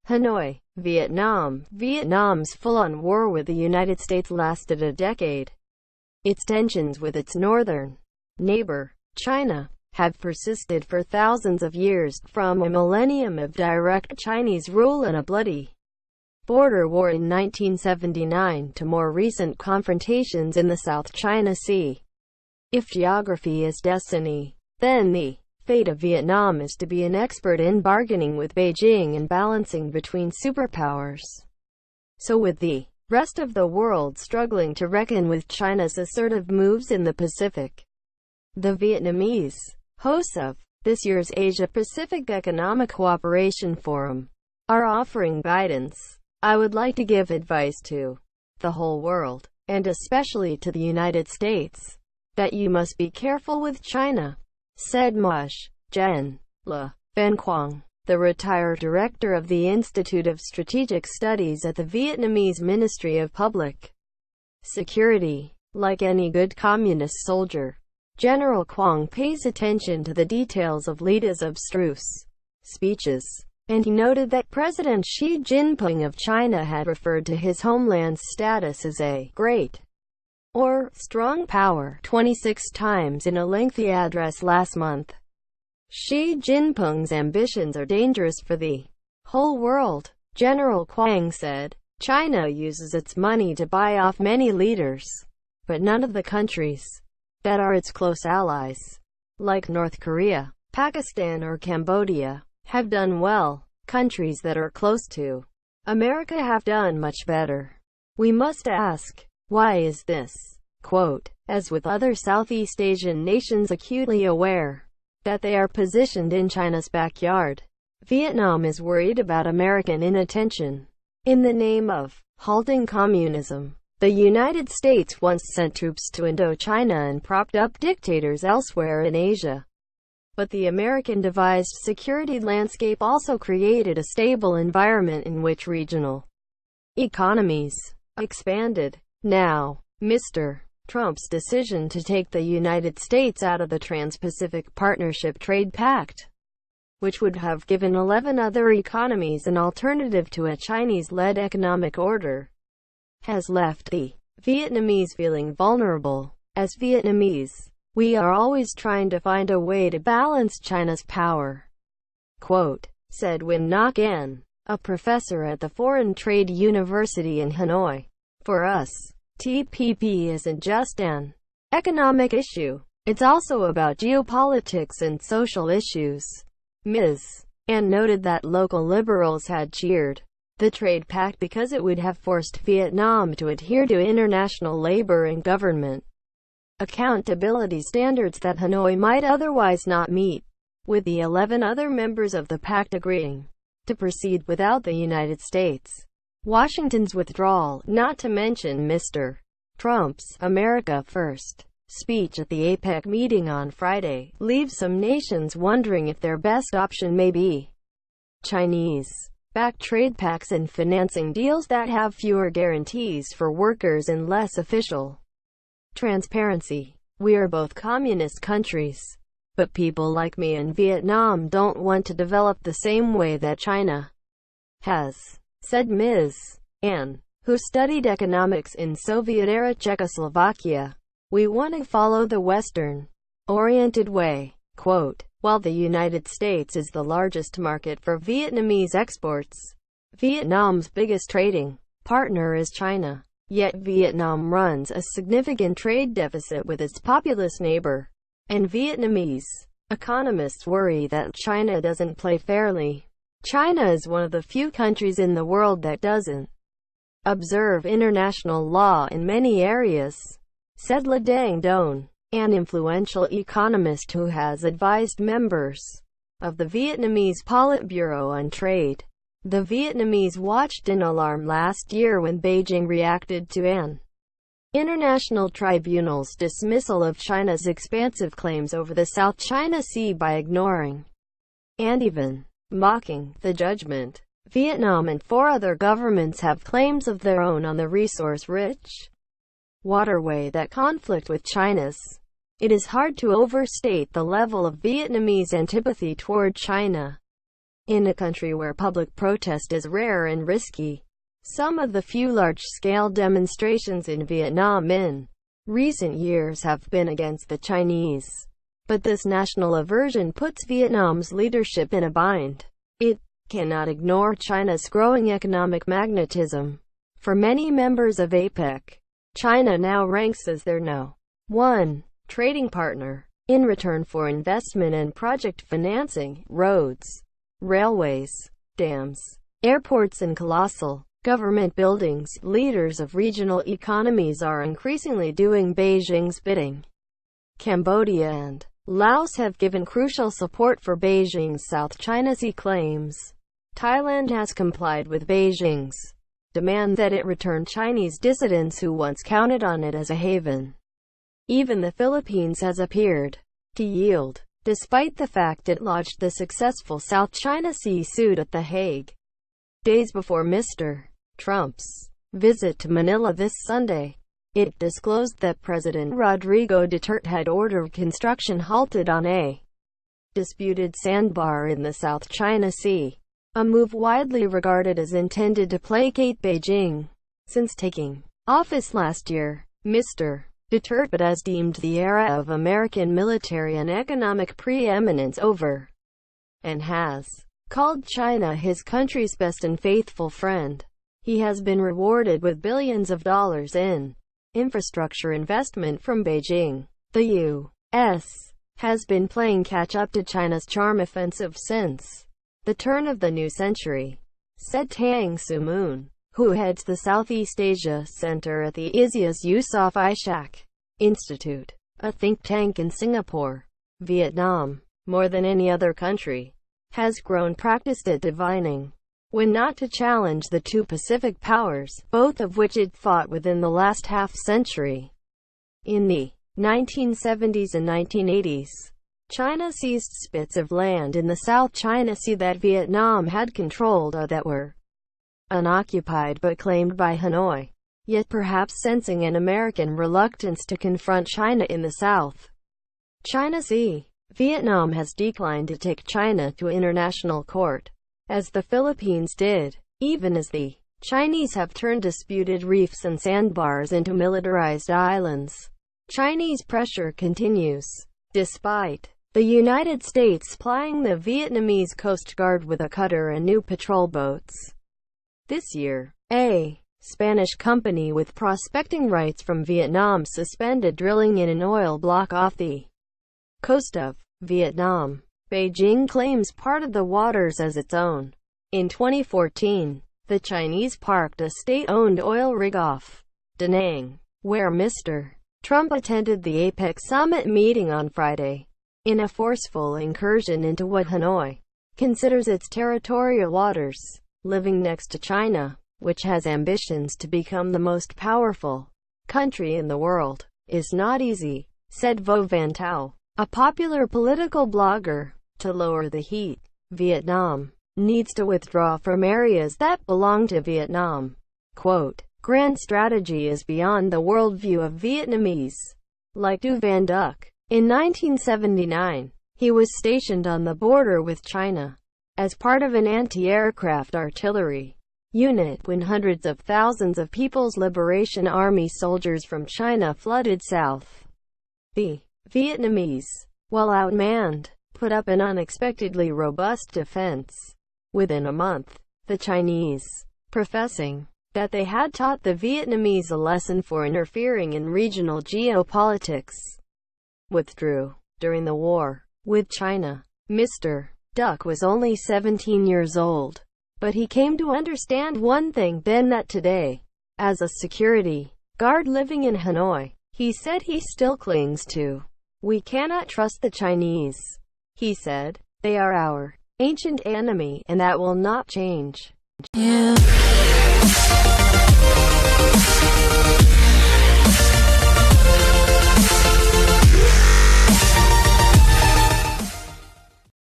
Hanoi, Vietnam. Vietnam's full-on war with the United States lasted a decade. Its tensions with its northern neighbor, China, have persisted for thousands of years, from a millennium of direct Chinese rule and a bloody border war in 1979 to more recent confrontations in the South China Sea. If geography is destiny, then the fate of Vietnam is to be an expert in bargaining with Beijing and balancing between superpowers. So with the rest of the world struggling to reckon with China's assertive moves in the Pacific, the Vietnamese hosts of this year's Asia-Pacific Economic Cooperation Forum are offering guidance. I would like to give advice to the whole world, and especially to the United States, that you must be careful with China, said Mush Jen Le Van Quang, the retired director of the Institute of Strategic Studies at the Vietnamese Ministry of Public Security. Like any good communist soldier, General Quang pays attention to the details of leaders' abstruse speeches, and he noted that President Xi Jinping of China had referred to his homeland's status as a great or strong power 26 times in a lengthy address last month. Xi Jinping's ambitions are dangerous for the whole world, General Quang said. China uses its money to buy off many leaders, but none of the countries that are its close allies, like North Korea, Pakistan or Cambodia, have done well. Countries that are close to America have done much better. We must ask, why is this? Quote, as with other Southeast Asian nations acutely aware that they are positioned in China's backyard, Vietnam is worried about American inattention. In the name of halting communism, the United States once sent troops to Indochina and propped up dictators elsewhere in Asia. But the American-devised security landscape also created a stable environment in which regional economies expanded. Now, Mr. Trump's decision to take the United States out of the Trans-Pacific Partnership Trade Pact, which would have given 11 other economies an alternative to a Chinese-led economic order, has left the Vietnamese feeling vulnerable. As Vietnamese, we are always trying to find a way to balance China's power. Quote, said Win Ngoc An, a professor at the Foreign Trade University in Hanoi. For us, TPP isn't just an economic issue. It's also about geopolitics and social issues. Ms. An noted that local liberals had cheered the trade pact because it would have forced Vietnam to adhere to international labor and government accountability standards that Hanoi might otherwise not meet, with the 11 other members of the pact agreeing to proceed without the United States. Washington's withdrawal, not to mention Mr. Trump's "America First" speech at the APEC meeting on Friday, leaves some nations wondering if their best option may be Chinese-backed trade pacts and financing deals that have fewer guarantees for workers and less official transparency. We are both communist countries, but people like me in Vietnam don't want to develop the same way that China has, said Ms. An, who studied economics in Soviet-era Czechoslovakia. We want to follow the Western-oriented way. Quote, while the United States is the largest market for Vietnamese exports, Vietnam's biggest trading partner is China. Yet Vietnam runs a significant trade deficit with its populous neighbor, and Vietnamese economists worry that China doesn't play fairly. China is one of the few countries in the world that doesn't observe international law in many areas, said Le Dang Don, an influential economist who has advised members of the Vietnamese Politburo on trade. The Vietnamese watched in alarm last year when Beijing reacted to an international tribunal's dismissal of China's expansive claims over the South China Sea by ignoring and even mocking the judgment. Vietnam and 4 other governments have claims of their own on the resource-rich waterway that conflict with China's. It is hard to overstate the level of Vietnamese antipathy toward China. In a country where public protest is rare and risky, some of the few large-scale demonstrations in Vietnam in recent years have been against the Chinese. But this national aversion puts Vietnam's leadership in a bind. It cannot ignore China's growing economic magnetism. For many members of APEC, China now ranks as their No. 1 trading partner. In return for investment and project financing, roads, railways, dams, airports and colossal government buildings, leaders of regional economies are increasingly doing Beijing's bidding. Cambodia and Laos have given crucial support for Beijing's South China Sea claims. Thailand has complied with Beijing's demand that it return Chinese dissidents who once counted on it as a haven. Even the Philippines has appeared to yield, despite the fact it lodged the successful South China Sea suit at The Hague. Days before Mr. Trump's visit to Manila this Sunday, it disclosed that President Rodrigo Duterte had ordered construction halted on a disputed sandbar in the South China Sea, a move widely regarded as intended to placate Beijing. Since taking office last year, Mr. Duterte has deemed the era of American military and economic preeminence over, and has called China his country's best and faithful friend. He has been rewarded with billions of dollars in infrastructure investment from Beijing. The U.S. has been playing catch-up to China's charm offensive since the turn of the new century, said Tang Soo-moon, who heads the Southeast Asia Center at the Izias Yusof Ishak Institute, a think tank in Singapore. Vietnam, more than any other country, has grown practiced at divining when not to challenge the two Pacific powers, both of which it fought within the last half-century. In the 1970s and 1980s, China seized spits of land in the South China Sea that Vietnam had controlled or that were unoccupied but claimed by Hanoi. Yet perhaps sensing an American reluctance to confront China in the South China Sea, Vietnam has declined to take China to international court, as the Philippines did, even as the Chinese have turned disputed reefs and sandbars into militarized islands. Chinese pressure continues, despite the United States supplying the Vietnamese Coast Guard with a cutter and new patrol boats. This year, a Spanish company with prospecting rights from Vietnam suspended drilling in an oil block off the coast of Vietnam. Beijing claims part of the waters as its own. In 2014, the Chinese parked a state-owned oil rig off Da Nang, where Mr. Trump attended the APEC summit meeting on Friday, in a forceful incursion into what Hanoi considers its territorial waters. Living next to China, which has ambitions to become the most powerful country in the world, is not easy, said Vo Van Tao, a popular political blogger. To lower the heat, Vietnam needs to withdraw from areas that belong to Vietnam. Quote, grand strategy is beyond the worldview of Vietnamese. Like Du Van Duc. In 1979, he was stationed on the border with China as part of an anti-aircraft artillery unit when hundreds of thousands of People's Liberation Army soldiers from China flooded south. The Vietnamese, while outmanned, put up an unexpectedly robust defense. Within a month, the Chinese, professing that they had taught the Vietnamese a lesson for interfering in regional geopolitics, withdrew. During the war with China, Mr. Duc was only 17 years old, but he came to understand one thing then, that today, as a security guard living in Hanoi, he said he still clings to. We cannot trust the Chinese, he said. They are our ancient enemy, and that will not change. Yeah.